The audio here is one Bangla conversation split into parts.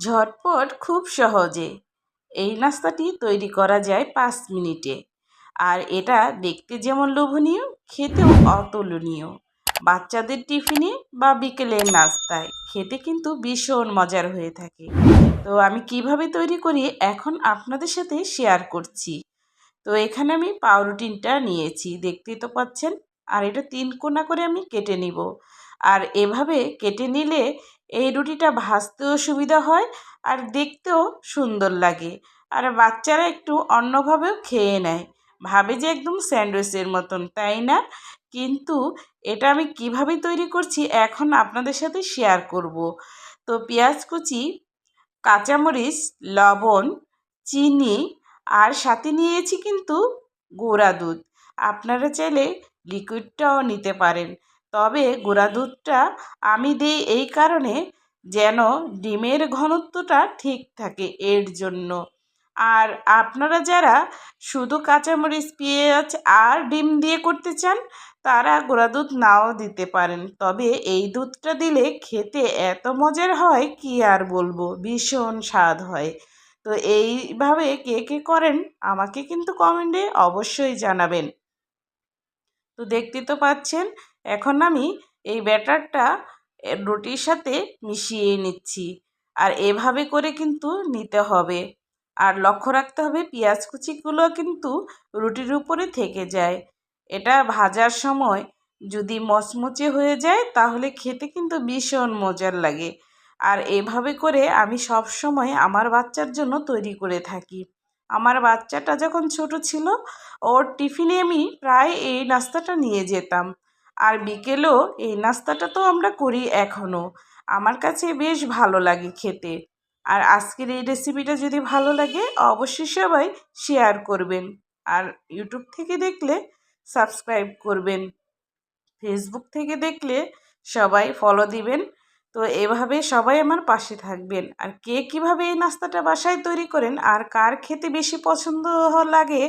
ঝটপট খুব সহজে এই নাস্তাটি তৈরি করা যায় 5 মিনিটে। আর এটা দেখতে যেমন লোভনীয়, খেতেও অতুলনীয়। বাচ্চাদের টিফিনে বা বিকেলের নাস্তায় খেতে কিন্তু ভীষণ মজার হয়ে থাকে। তো আমি কিভাবে তৈরি করি এখন আপনাদের সাথে শেয়ার করছি। তো এখানে আমি পাউরুটিটা নিয়েছি, দেখতেই তো পাচ্ছেন। আর এটা 3 কোনা করে আমি কেটে নিব। আর এভাবে কেটে নিলে এই রুটিটা ভাজতেও সুবিধা হয় আর দেখতেও সুন্দর লাগে। আর বাচ্চারা একটু অন্যভাবেও খেয়ে নেয়, ভাবে যে একদম স্যান্ডউইচের মতন, তাই না? কিন্তু এটা আমি কিভাবে তৈরি করছি এখন আপনাদের সাথে শেয়ার করব। তো পেঁয়াজ কুচি, কাঁচামরিচ, লবণ, চিনি আর সাথে নিয়েছি কিন্তু গুঁড়া দুধ। আপনারা চাইলে লিকুইডটাও নিতে পারেন, তবে গুঁড়া দুধটা আমি দিই এই কারণে যেন ডিমের ঘনত্বটা ঠিক থাকে, এর জন্য। আর আপনারা যারা শুধু কাঁচামরিচ, পেঁয়াজ আর ডিম দিয়ে করতে চান তারা গুঁড়া দুধ নাও দিতে পারেন, তবে এই দুধটা দিলে খেতে এত মজার হয় কি আর বলবো, ভীষণ স্বাদ হয়। তো এইভাবে কে কে করেন আমাকে কিন্তু কমেন্টে অবশ্যই জানাবেন। তো দেখতে তো পাচ্ছেন, এখন আমি এই ব্যাটারটা রুটির সাথে মিশিয়ে নিচ্ছি। আর এভাবে করে কিন্তু নিতে হবে। আর লক্ষ্য রাখতে হবে পেঁয়াজ কুচিগুলো কিন্তু রুটির উপরে থেকে যায়। এটা ভাজার সময় যদি মচমচে হয়ে যায় তাহলে খেতে কিন্তু ভীষণ মজার লাগে। আর এভাবে করে আমি সব সময় আমার বাচ্চার জন্য তৈরি করে থাকি। আমার বাচ্চাটা যখন ছোট ছিল ওর টিফিনে আমি প্রায় এই নাস্তাটা নিয়ে যেতাম। আর বিকেলেও এই নাস্তাটা তো আমরা করি এখনও। আমার কাছে বেশ ভালো লাগে খেতে। আর আজকের এই রেসিপিটা যদি ভালো লাগে অবশ্যই সবাই শেয়ার করবেন। আর ইউটিউব থেকে দেখলে সাবস্ক্রাইব করবেন, ফেসবুক থেকে দেখলে সবাই ফলো দিবেন। তো এভাবে সবাই আমার পাশে থাকবেন। আর কে কীভাবে এই নাস্তাটা বাসায় তৈরি করেন আর কার খেতে বেশি পছন্দ লাগে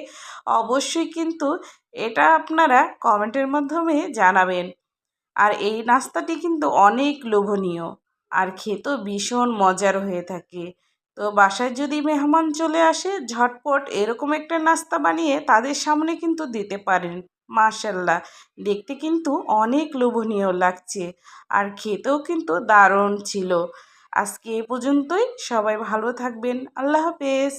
অবশ্যই কিন্তু এটা আপনারা কমেন্টের মাধ্যমে জানাবেন। আর এই নাস্তাটি কিন্তু অনেক লোভনীয় আর খেতেও ভীষণ মজার হয়ে থাকে। তো বাসায় যদি মেহমান চলে আসে ঝটপট এরকম একটা নাস্তা বানিয়ে তাদের সামনে কিন্তু দিতে পারেন। মাশাল্লাহ, দেখতে কিন্তু অনেক লোভনীয় লাগছে আর খেতেও কিন্তু দারুণ ছিল। আজকে এ পর্যন্তই, সবাই ভালো থাকবেন। আল্লাহ হাফেজ।